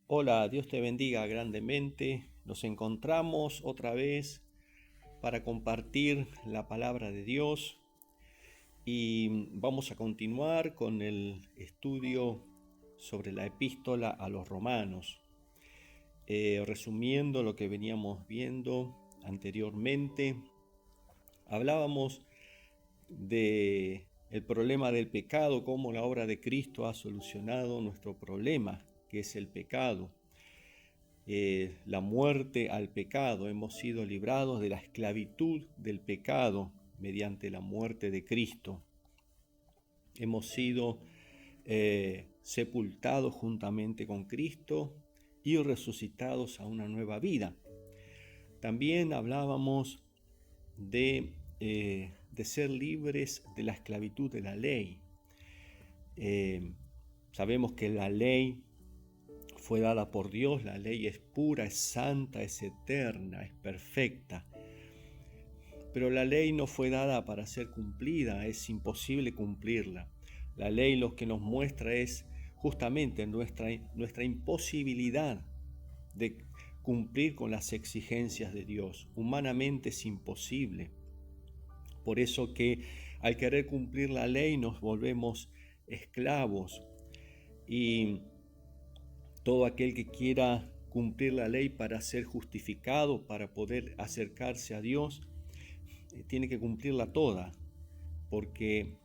Hola, Dios te bendiga grandemente. Nos encontramos otra vez para compartir la palabra de Dios y vamos a continuar con el estudio sobre la epístola a los romanos. Resumiendo lo que veníamos viendo anteriormente, hablábamos de el problema del pecado, cómo la obra de Cristo ha solucionado nuestro problema, que es el pecado. La muerte al pecado. Hemos sido librados de la esclavitud del pecado mediante la muerte de Cristo. Hemos sido sepultados juntamente con Cristo y resucitados a una nueva vida. También hablábamos de ser libres de la esclavitud de la ley. Sabemos que la ley fue dada por Dios, la ley es pura, es santa, es eterna, es perfecta. Pero la ley no fue dada para ser cumplida, es imposible cumplirla. La ley lo que nos muestra es justamente nuestra imposibilidad de cumplir con las exigencias de Dios. Humanamente es imposible. Por eso que al querer cumplir la ley nos volvemos esclavos, y todo aquel que quiera cumplir la ley para ser justificado, para poder acercarse a Dios, tiene que cumplirla toda, porque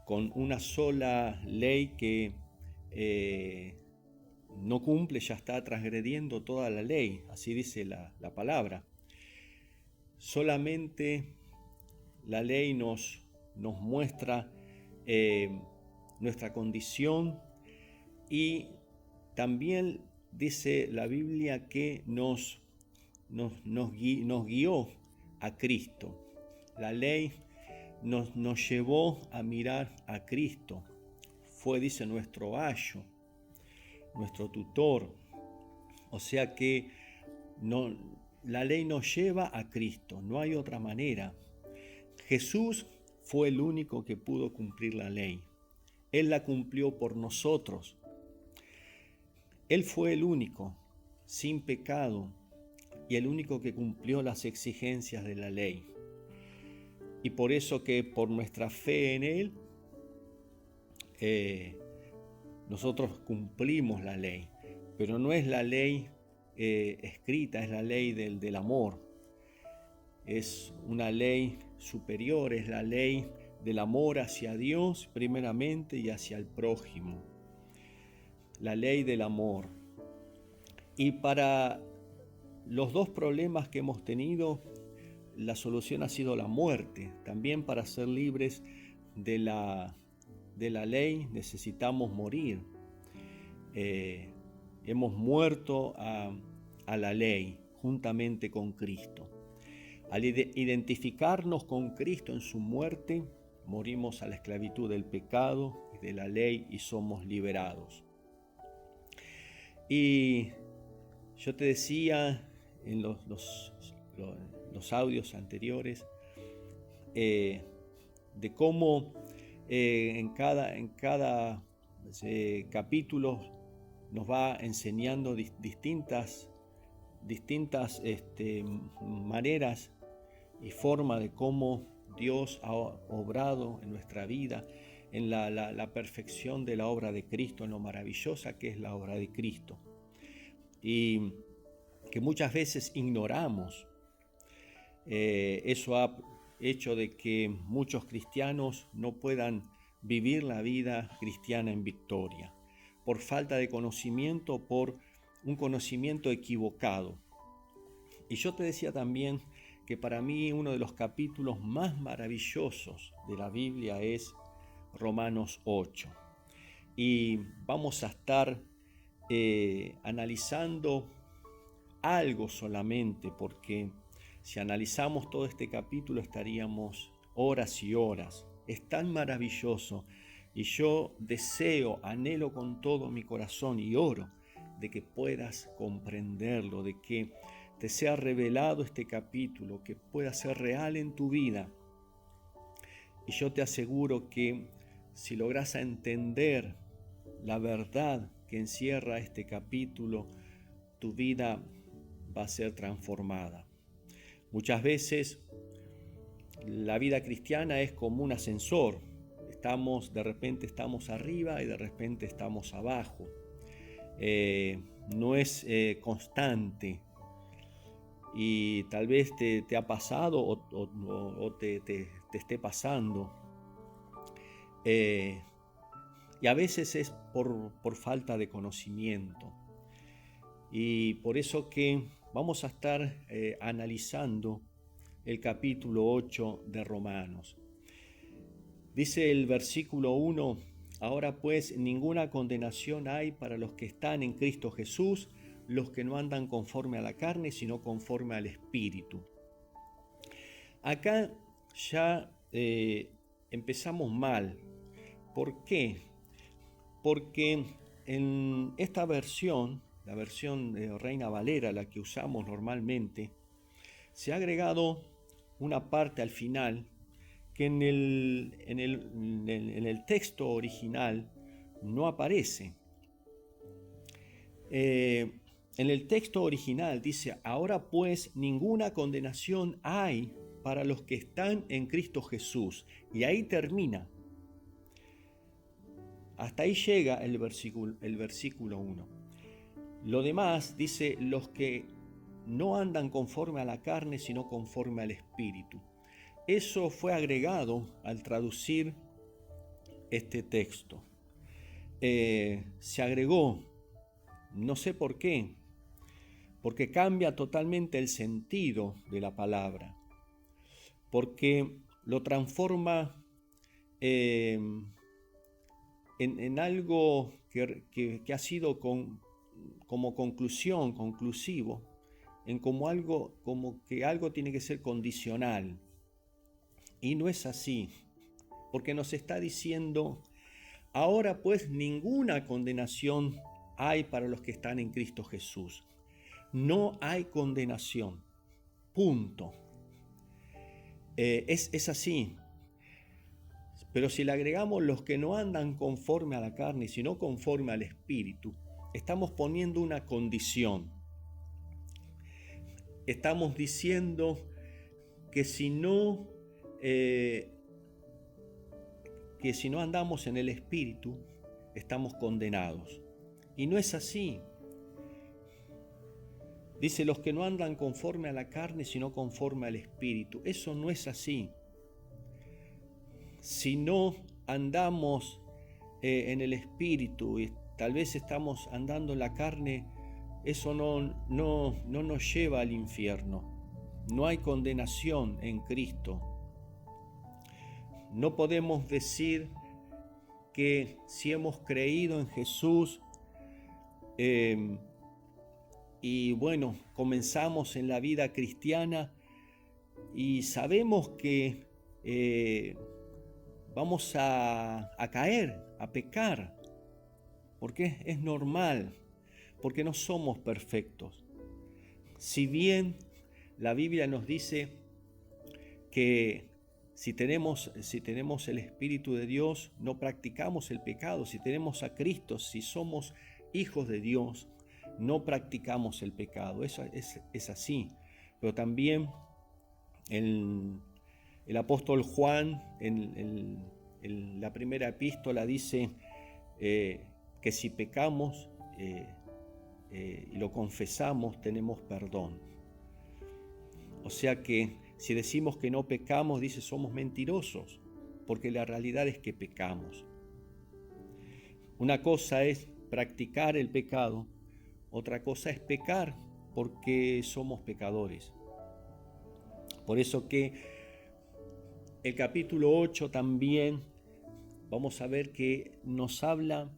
con una sola ley que no cumple ya está transgrediendo toda la ley, así dice la palabra. Solamente la ley nos muestra nuestra condición, y también dice la Biblia que nos guió a Cristo. La ley nos llevó a mirar a Cristo. Fue, dice, nuestro ayo, nuestro tutor. O sea que la ley nos lleva a Cristo, no hay otra manera. Jesús fue el único que pudo cumplir la ley. Él la cumplió por nosotros. Él fue el único, sin pecado, y el único que cumplió las exigencias de la ley. Y por eso que por nuestra fe en Él, nosotros cumplimos la ley. Pero no es la ley escrita, es la ley del amor. Es una ley superior, es la ley del amor hacia Dios primeramente y hacia el prójimo. La ley del amor. Y para los dos problemas que hemos tenido, la solución ha sido la muerte. También para ser libres de la ley necesitamos morir. Hemos muerto a la ley juntamente con Cristo. Al identificarnos con Cristo en su muerte, morimos a la esclavitud del pecado y de la ley y somos liberados. Y yo te decía en los audios anteriores de cómo en cada capítulo nos va enseñando distintas maneras y formas de cómo Dios ha obrado en nuestra vida, en la perfección de la obra de Cristo, en lo maravillosa que es la obra de Cristo, y que muchas veces ignoramos. Eso ha hecho de que muchos cristianos no puedan vivir la vida cristiana en victoria, por falta de conocimiento, por un conocimiento equivocado. Y yo te decía también que para mí uno de los capítulos más maravillosos de la Biblia es Romanos 8. Y vamos a estar analizando algo solamente, porque si analizamos todo este capítulo estaríamos horas y horas. Es tan maravilloso, y yo deseo, anhelo con todo mi corazón y oro de que puedas comprenderlo, de que te sea revelado este capítulo, que pueda ser real en tu vida. Y yo te aseguro que si logras entender la verdad que encierra este capítulo, tu vida va a ser transformada. Muchas veces la vida cristiana es como un ascensor. De repente estamos arriba y de repente estamos abajo. No es constante. Y tal vez te ha pasado o te esté pasando. Y a veces es por falta de conocimiento. Y por eso que vamos a estar analizando el capítulo 8 de Romanos. Dice el versículo 1, ahora pues ninguna condenación hay para los que están en Cristo Jesús, los que no andan conforme a la carne, sino conforme al Espíritu. Acá ya empezamos mal. ¿Por qué? Porque en esta versión, la versión de Reina Valera, la que usamos normalmente, se ha agregado una parte al final que en el texto original no aparece. En el texto original dice, ahora pues ninguna condenación hay para los que están en Cristo Jesús. Y ahí termina. Hasta ahí llega el versículo 1. Lo demás dice, los que no andan conforme a la carne, sino conforme al Espíritu. Eso fue agregado al traducir este texto. Se agregó, no sé por qué, porque cambia totalmente el sentido de la palabra, porque lo transforma en algo que ha sido como conclusión, conclusivo, en como que algo tiene que ser condicional. Y no es así, porque nos está diciendo, ahora pues ninguna condenación hay para los que están en Cristo Jesús. No hay condenación, punto. Es así. Pero si le agregamos los que no andan conforme a la carne, sino conforme al Espíritu, estamos poniendo una condición. Estamos diciendo que si no andamos en el Espíritu, estamos condenados. Y no es así. Dice, los que no andan conforme a la carne, sino conforme al Espíritu. Eso no es así. Si no andamos en el Espíritu y tal vez estamos andando en la carne, eso no nos lleva al infierno. No hay condenación en Cristo. No podemos decir que si hemos creído en Jesús y bueno, comenzamos en la vida cristiana y sabemos que vamos a caer, a pecar, porque es normal, porque no somos perfectos. Si bien la Biblia nos dice que si tenemos el Espíritu de Dios, no practicamos el pecado. Si tenemos a Cristo, si somos hijos de Dios, no practicamos el pecado. Eso es así. Pero también el apóstol Juan en la primera epístola dice que si pecamos y lo confesamos, tenemos perdón. O sea que si decimos que no pecamos, dice, somos mentirosos, porque la realidad es que pecamos. Una cosa es practicar el pecado, otra cosa es pecar, porque somos pecadores. Por eso que el capítulo 8 también vamos a ver que nos habla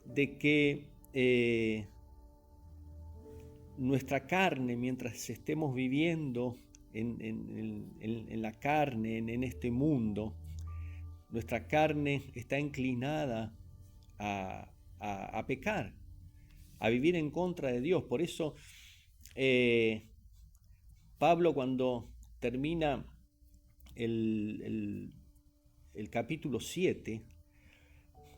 de que nuestra carne, mientras estemos viviendo en la carne, en este mundo, nuestra carne está inclinada a pecar, a vivir en contra de Dios. Por eso Pablo, cuando termina el capítulo 7,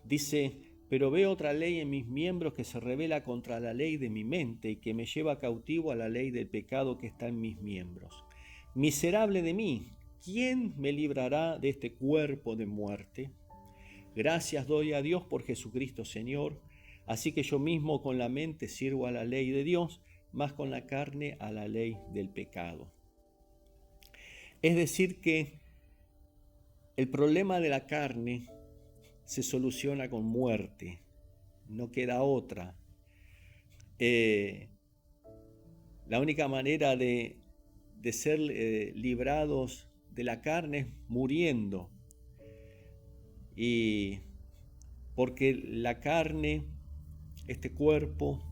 dice Pero veo otra ley en mis miembros que se revela contra la ley de mi mente y que me lleva cautivo a la ley del pecado que está en mis miembros. Miserable de mí, ¿quién me librará de este cuerpo de muerte? Gracias doy a Dios por Jesucristo Señor. Así que yo mismo con la mente sirvo a la ley de Dios, más con la carne a la ley del pecado. Es decir que el problema de la carne se soluciona con muerte, no queda otra. La única manera de ser librados de la carne es muriendo. Y porque la carne, este cuerpo,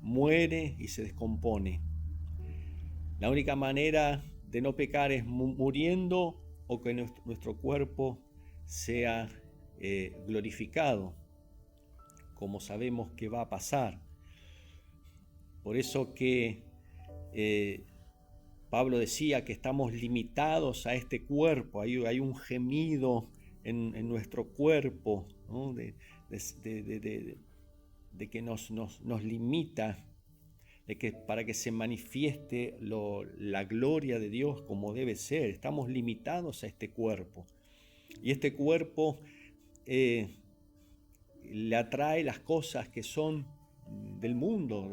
muere y se descompone. La única manera de no pecar es muriendo o que nuestro cuerpo sea glorificado, como sabemos que va a pasar. Por eso que Pablo decía que estamos limitados a este cuerpo, hay un gemido en nuestro cuerpo, ¿no? de que nos limita, de que para que se manifieste la gloria de Dios como debe ser, estamos limitados a este cuerpo. Y este cuerpo le atrae las cosas que son del mundo,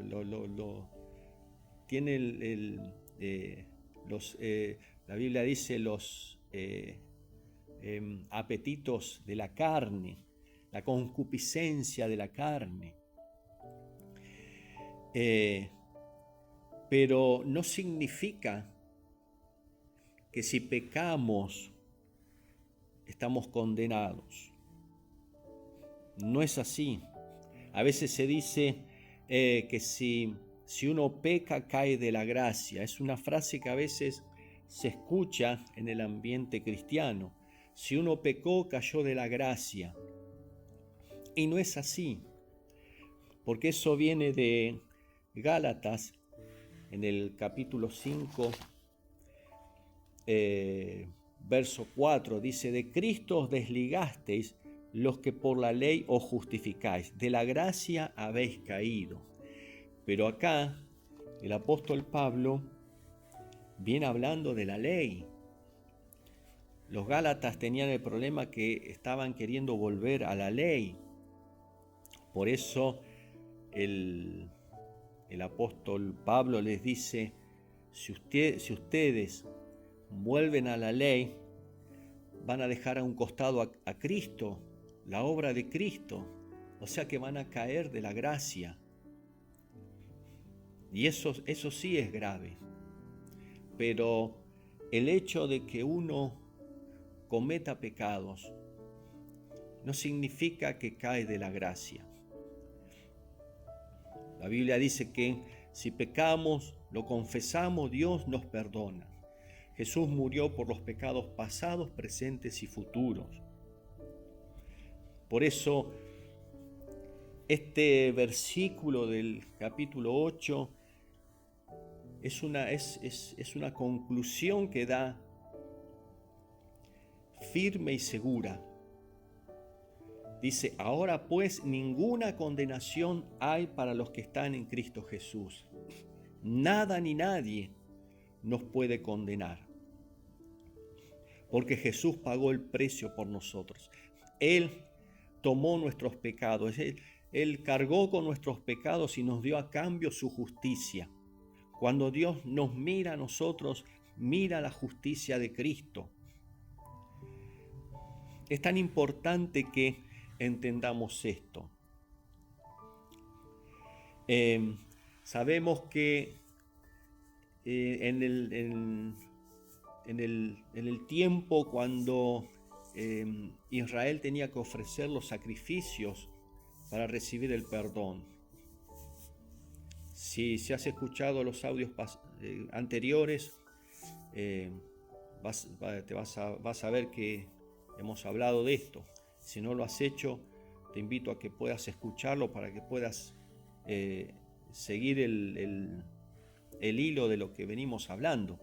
tiene la Biblia dice los apetitos de la carne, la concupiscencia de la carne. Pero no significa que si pecamos estamos condenados. No es así. A veces se dice que si uno peca cae de la gracia. Es una frase que a veces se escucha en el ambiente cristiano. Si uno pecó cayó de la gracia. Y no es así, porque eso viene de Gálatas en el capítulo 5, verso 4, dice: de Cristo os desligasteis los que por la ley os justificáis, de la gracia habéis caído. Pero acá el apóstol Pablo viene hablando de la ley. Los Gálatas tenían el problema que estaban queriendo volver a la ley. Por eso el apóstol Pablo les dice: si ustedes vuelven a la ley, van a dejar a un costado a Cristo, la obra de Cristo, o sea que van a caer de la gracia. Y eso sí es grave. Pero el hecho de que uno cometa pecados no significa que cae de la gracia. La Biblia dice que si pecamos, lo confesamos, Dios nos perdona. Jesús murió por los pecados pasados, presentes y futuros. Por eso, este versículo del capítulo 8 es una conclusión que da firme y segura. Dice: ahora pues ninguna condenación hay para los que están en Cristo Jesús. Nada ni nadie nos puede condenar, porque Jesús pagó el precio por nosotros. Él tomó nuestros pecados, Él cargó con nuestros pecados y nos dio a cambio su justicia. Cuando Dios nos mira a nosotros, mira la justicia de Cristo. Es tan importante que entendamos esto. Sabemos que en el tiempo cuando Israel tenía que ofrecer los sacrificios para recibir el perdón. Si has escuchado los audios anteriores, vas a ver que hemos hablado de esto. Si no lo has hecho, te invito a que puedas escucharlo para que puedas seguir el hilo de lo que venimos hablando.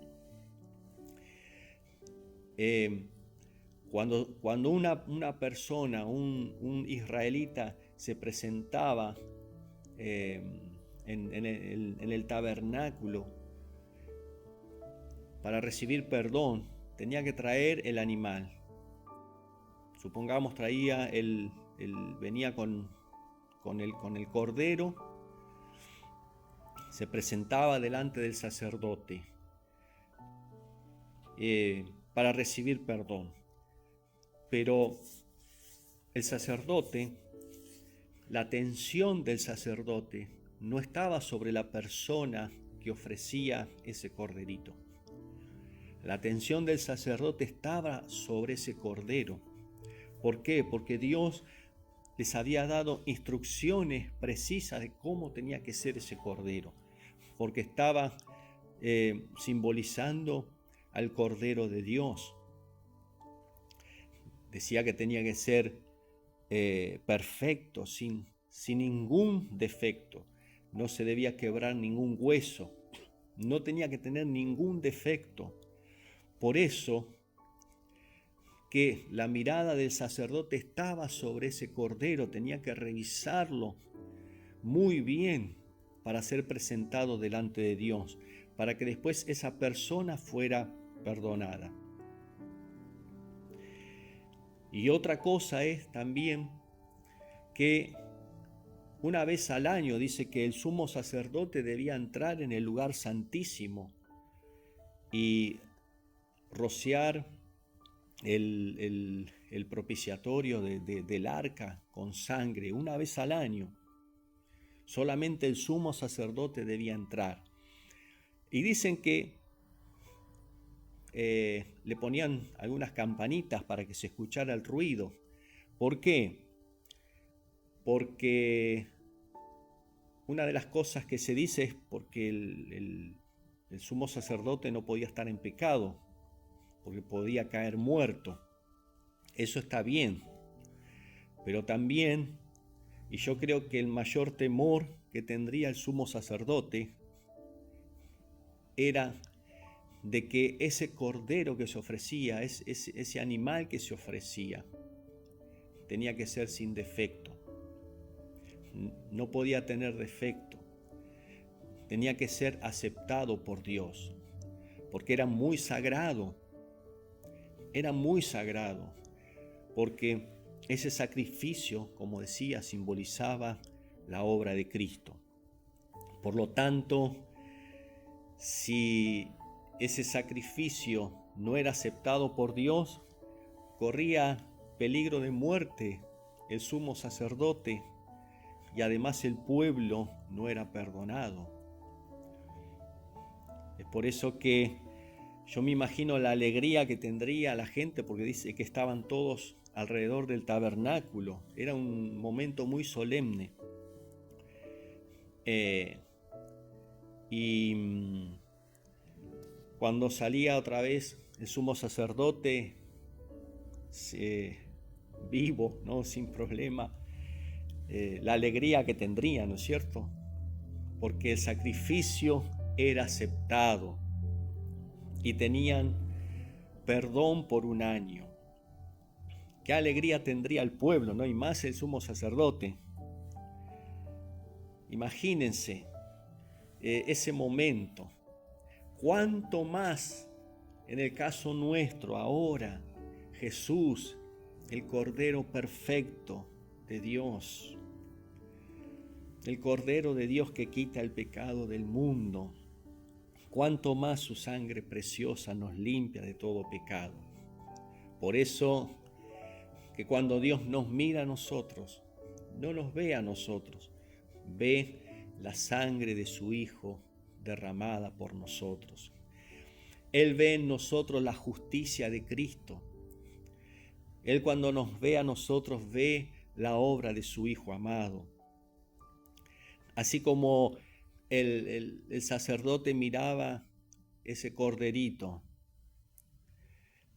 Cuando una persona, un israelita, se presentaba en el tabernáculo para recibir perdón, tenía que traer el animal. Supongamos venía con el cordero, se presentaba delante del sacerdote para recibir perdón. Pero el sacerdote, la atención del sacerdote no estaba sobre la persona que ofrecía ese corderito. La atención del sacerdote estaba sobre ese cordero. ¿Por qué? Porque Dios les había dado instrucciones precisas de cómo tenía que ser ese cordero, porque estaba simbolizando al Cordero de Dios. Decía que tenía que ser perfecto, sin ningún defecto. No se debía quebrar ningún hueso, no tenía que tener ningún defecto. Por eso que la mirada del sacerdote estaba sobre ese cordero, tenía que revisarlo muy bien para ser presentado delante de Dios, para que después esa persona fuera perdonada. Y otra cosa es también que una vez al año dice que el sumo sacerdote debía entrar en el lugar santísimo y rociar el propiciatorio del arca con sangre una vez al año. Solamente el sumo sacerdote debía entrar. Y dicen que le ponían algunas campanitas para que se escuchara el ruido. ¿Por qué? Porque una de las cosas que se dice es porque el sumo sacerdote no podía estar en pecado, porque podía caer muerto. Eso está bien, pero también, y yo creo que el mayor temor que tendría el sumo sacerdote era de que ese cordero que se ofrecía, ese animal que se ofrecía, tenía que ser sin defecto. No podía tener defecto. Tenía que ser aceptado por Dios, porque era muy sagrado. Era muy sagrado, porque ese sacrificio, como decía, simbolizaba la obra de Cristo. Por lo tanto, si ese sacrificio no era aceptado por Dios, corría peligro de muerte el sumo sacerdote y además el pueblo no era perdonado. Es por eso que yo me imagino la alegría que tendría la gente, porque dice que estaban todos alrededor del tabernáculo. Era un momento muy solemne. Y cuando salía otra vez el sumo sacerdote vivo, ¿no? Sin problema, la alegría que tendría, ¿no es cierto? Porque el sacrificio era aceptado y tenían perdón por un año. Qué alegría tendría el pueblo, ¿no? Y más el sumo sacerdote. Imagínense ese momento. Cuánto más en el caso nuestro ahora, Jesús, el Cordero perfecto de Dios, el Cordero de Dios que quita el pecado del mundo. Cuánto más su sangre preciosa nos limpia de todo pecado. Por eso que cuando Dios nos mira a nosotros, no nos ve a nosotros, ve la sangre de su Hijo derramada por nosotros. Él ve en nosotros la justicia de Cristo. Él cuando nos ve a nosotros ve la obra de su Hijo amado. Así como el sacerdote miraba ese corderito,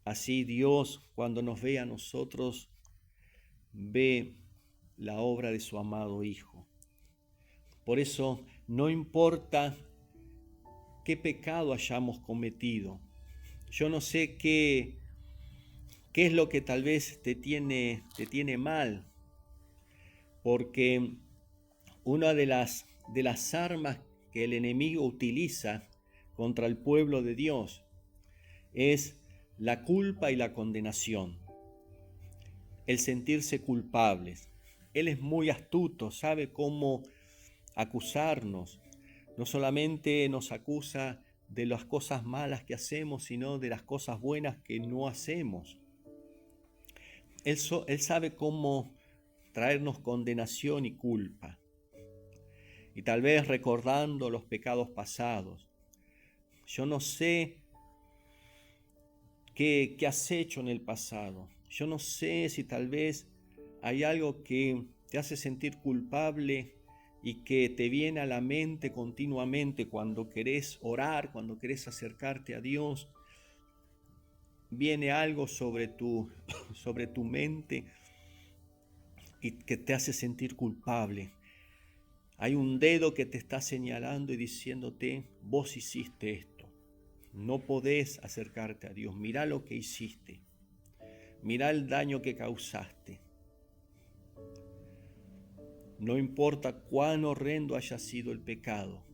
así Dios cuando nos ve a nosotros ve la obra de su amado Hijo. Por eso no importa qué pecado hayamos cometido. Yo no sé qué ¿Qué es lo que tal vez te tiene mal? Porque una de las armas que el enemigo utiliza contra el pueblo de Dios es la culpa y la condenación, el sentirse culpables. Él es muy astuto, sabe cómo acusarnos. No solamente nos acusa de las cosas malas que hacemos, sino de las cosas buenas que no hacemos. Él sabe cómo traernos condenación y culpa. Y tal vez recordando los pecados pasados. Yo no sé qué has hecho en el pasado. Yo no sé si tal vez hay algo que te hace sentir culpable y que te viene a la mente continuamente cuando querés orar, cuando querés acercarte a Dios. Viene algo sobre tu mente y que te hace sentir culpable. Hay un dedo que te está señalando y diciéndote, vos hiciste esto. No podés acercarte a Dios. Mirá lo que hiciste. Mirá el daño que causaste. No importa cuán horrendo haya sido el pecado.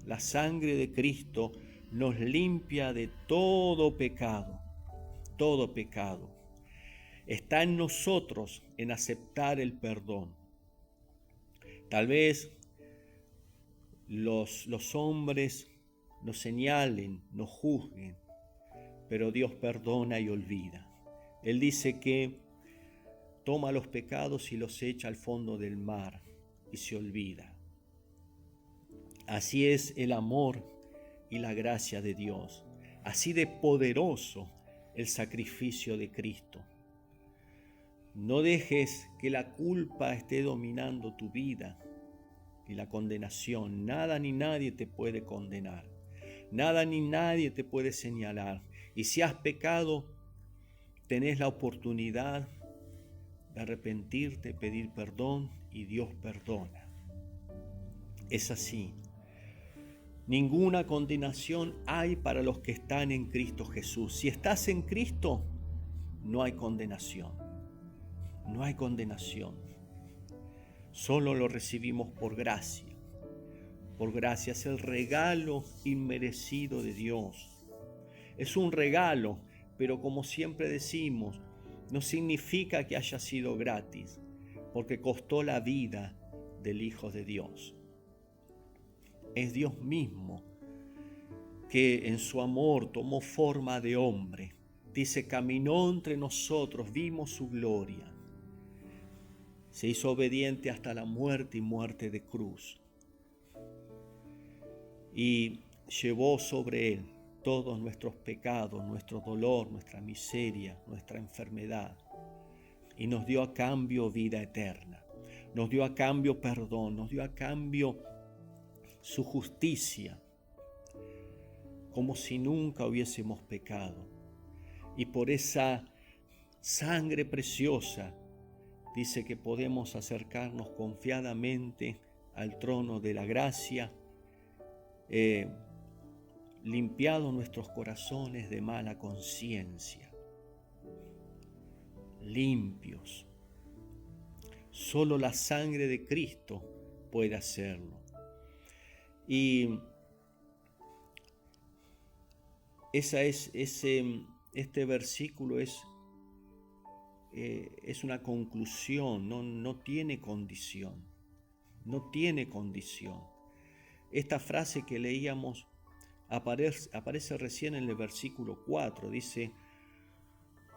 La sangre de Cristo nos limpia de todo pecado. Todo pecado. Está en nosotros en aceptar el perdón. Tal vez los hombres nos señalen, nos juzguen, pero Dios perdona y olvida. Él dice que toma los pecados y los echa al fondo del mar y se olvida. Así es el amor y la gracia de Dios. Así de poderoso el sacrificio de Cristo. No dejes que la culpa esté dominando tu vida y la condenación. Nada ni nadie te puede condenar. Nada ni nadie te puede señalar. Y si has pecado, tenés la oportunidad de arrepentirte, pedir perdón y Dios perdona. Es así. Ninguna condenación hay para los que están en Cristo Jesús. Si estás en Cristo, no hay condenación. No hay condenación. Solo lo recibimos por gracia. Por gracia es el regalo inmerecido de Dios. Es un regalo, pero como siempre decimos, no significa que haya sido gratis, porque costó la vida del Hijo de Dios. Es Dios mismo que en su amor tomó forma de hombre. Dice, caminó entre nosotros, vimos su gloria. Se hizo obediente hasta la muerte y muerte de cruz. Y llevó sobre él todos nuestros pecados, nuestro dolor, nuestra miseria, nuestra enfermedad. Y nos dio a cambio vida eterna. Nos dio a cambio perdón, nos dio a cambio su justicia, como si nunca hubiésemos pecado. Y por esa sangre preciosa, dice que podemos acercarnos confiadamente al trono de la gracia, limpiados nuestros corazones de mala conciencia, limpios. Solo la sangre de Cristo puede hacerlo. Y este versículo es una conclusión, no tiene condición. No tiene condición. Esta frase que leíamos aparece recién en el versículo 4. Dice,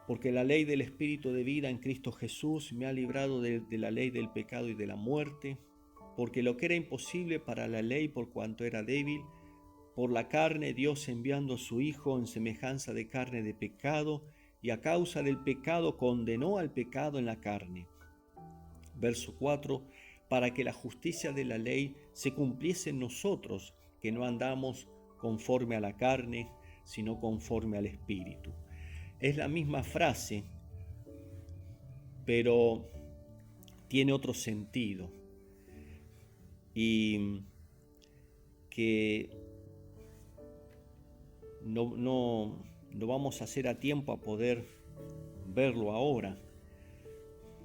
porque la ley del Espíritu de vida en Cristo Jesús me ha librado de la ley del pecado y de la muerte, porque lo que era imposible para la ley por cuanto era débil, por la carne Dios enviando a su Hijo en semejanza de carne de pecado, y a causa del pecado condenó al pecado en la carne. Verso 4, para que la justicia de la ley se cumpliese en nosotros, que no andamos conforme a la carne, sino conforme al Espíritu. Es la misma frase, pero tiene otro sentido. Y que no vamos a hacer a tiempo a poder verlo ahora.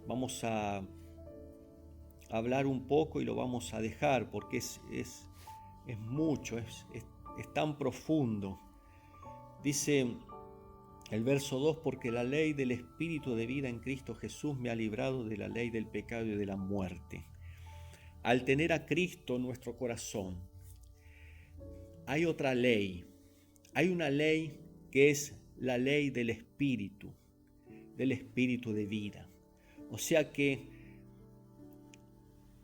Vamos a hablar un poco y lo vamos a dejar porque es mucho, es tan profundo. Dice el verso 2, porque la ley del Espíritu de vida en Cristo Jesús me ha librado de la ley del pecado y de la muerte. Al tener a Cristo en nuestro corazón, hay otra ley. Hay una ley que es la ley del Espíritu de vida. O sea que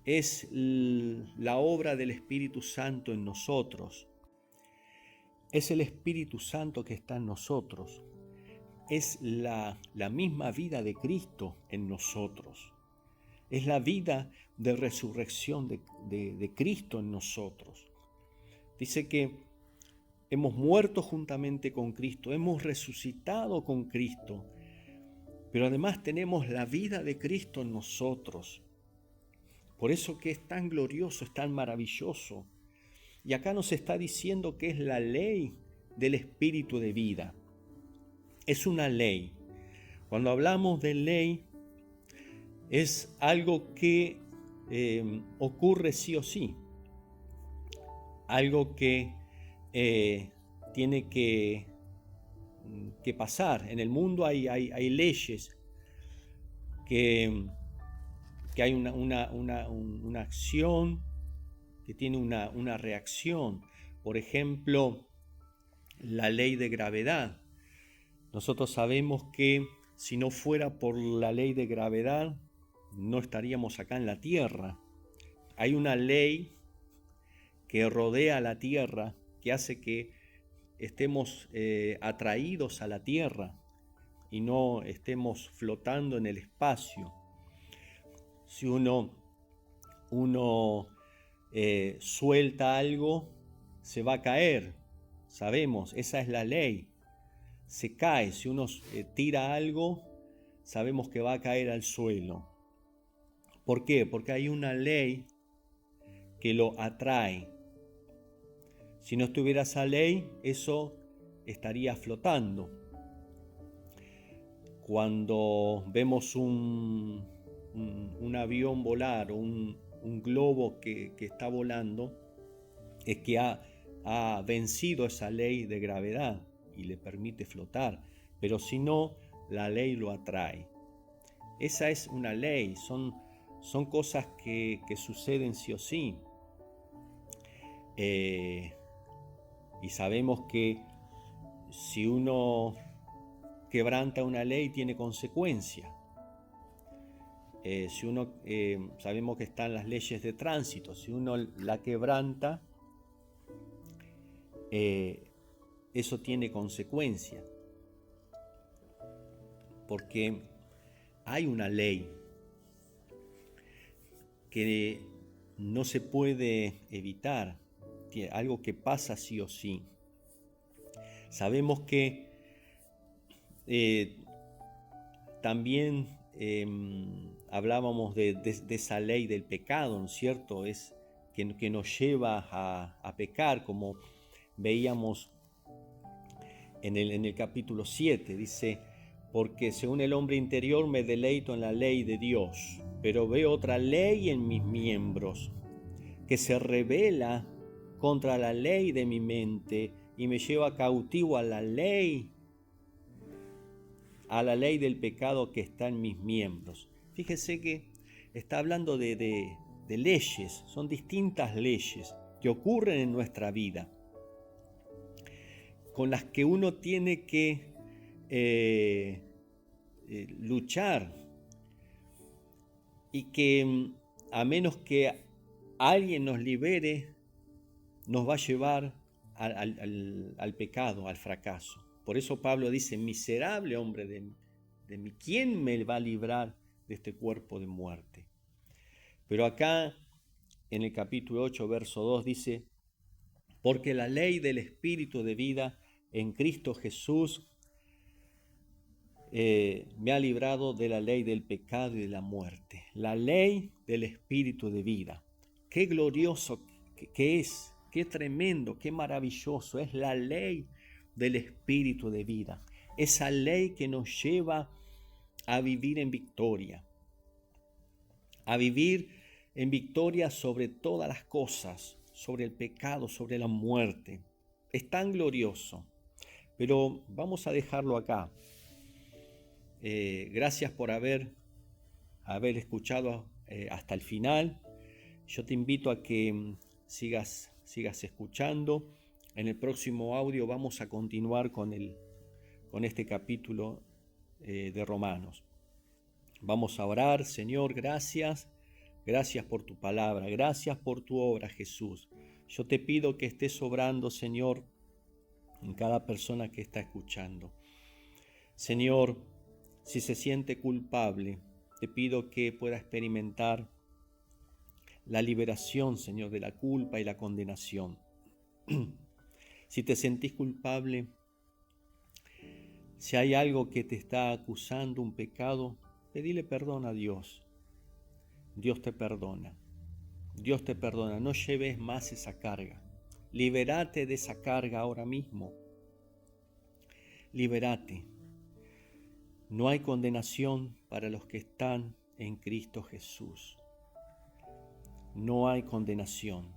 es la obra del Espíritu Santo en nosotros. Es el Espíritu Santo que está en nosotros. Es la misma vida de Cristo en nosotros. Es la vida de resurrección de Cristo en nosotros. Dice que hemos muerto juntamente con Cristo, hemos resucitado con Cristo, pero además tenemos la vida de Cristo en nosotros. Por eso que es tan glorioso, es tan maravilloso. Y acá nos está diciendo que es la ley del Espíritu de vida. Es una ley. Cuando hablamos de ley, es algo que ocurre sí o sí. Algo que tiene que pasar. En el mundo hay leyes que hay una acción que tiene una reacción. Por ejemplo, la ley de gravedad. Nosotros sabemos que si no fuera por la ley de gravedad, no estaríamos acá en la Tierra. Hay una ley que rodea la Tierra, que hace que estemos atraídos a la Tierra y no estemos flotando en el espacio. Si uno suelta algo, se va a caer. Sabemos, esa es la ley. Se cae. Si uno tira algo, sabemos que va a caer al suelo. ¿Por qué? Porque hay una ley que lo atrae. Si no estuviera esa ley, eso estaría flotando. Cuando vemos un avión volar o un globo que está volando, es que ha vencido esa ley de gravedad y le permite flotar. Pero si no, la ley lo atrae. Esa es una ley, son cosas que suceden sí o sí. Y sabemos que si uno quebranta una ley tiene consecuencia. Sabemos que están las leyes de tránsito. Si uno la quebranta, eso tiene consecuencia. Porque hay una ley que no se puede evitar, algo que pasa sí o sí. Sabemos que también hablábamos de esa ley del pecado, ¿no es cierto? Es que nos lleva a pecar, como veíamos en el capítulo 7, dice: porque según el hombre interior me deleito en la ley de Dios, pero veo otra ley en mis miembros, que se rebela contra la ley de mi mente y me lleva cautivo a la ley del pecado que está en mis miembros. Fíjese que está hablando de leyes, son distintas leyes que ocurren en nuestra vida, con las que uno tiene que luchar, y que a menos que alguien nos libere, nos va a llevar al pecado, al fracaso. Por eso Pablo dice: miserable hombre de mí, ¿quién me va a librar de este cuerpo de muerte? Pero acá en el capítulo 8, verso 2 dice: porque la ley del Espíritu de vida en Cristo Jesús me ha librado de la ley del pecado y de la muerte. La ley del Espíritu de vida. Qué glorioso que es, qué tremendo, qué maravilloso es la ley del Espíritu de vida. Esa ley que nos lleva a vivir en victoria, a vivir en victoria sobre todas las cosas, sobre el pecado, sobre la muerte. Es tan glorioso, pero vamos a dejarlo acá. Gracias por haber escuchado hasta el final. Yo te invito a que sigas escuchando. En el próximo audio vamos a continuar con este capítulo de Romanos. Vamos a orar. Señor, gracias. Gracias por tu palabra. Gracias por tu obra, Jesús. Yo te pido que estés obrando, Señor, en cada persona que está escuchando. Señor, si se siente culpable, te pido que pueda experimentar la liberación, Señor, de la culpa y la condenación. Si te sentís culpable, si hay algo que te está acusando, un pecado, pedile perdón a Dios. Dios te perdona. Dios te perdona. No lleves más esa carga. Libérate de esa carga ahora mismo. Libérate. No hay condenación para los que están en Cristo Jesús. No hay condenación.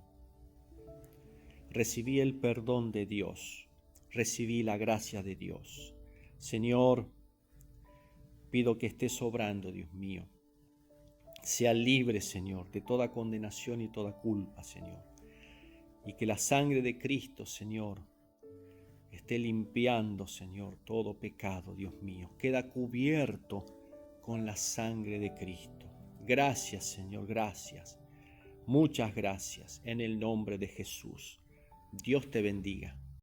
Recibí el perdón de Dios. Recibí la gracia de Dios. Señor, pido que estés obrando, Dios mío. Sea libre, Señor, de toda condenación y toda culpa, Señor. Y que la sangre de Cristo, Señor, esté limpiando, Señor, todo pecado, Dios mío. Queda cubierto con la sangre de Cristo. Gracias, Señor, gracias. Muchas gracias en el nombre de Jesús. Dios te bendiga.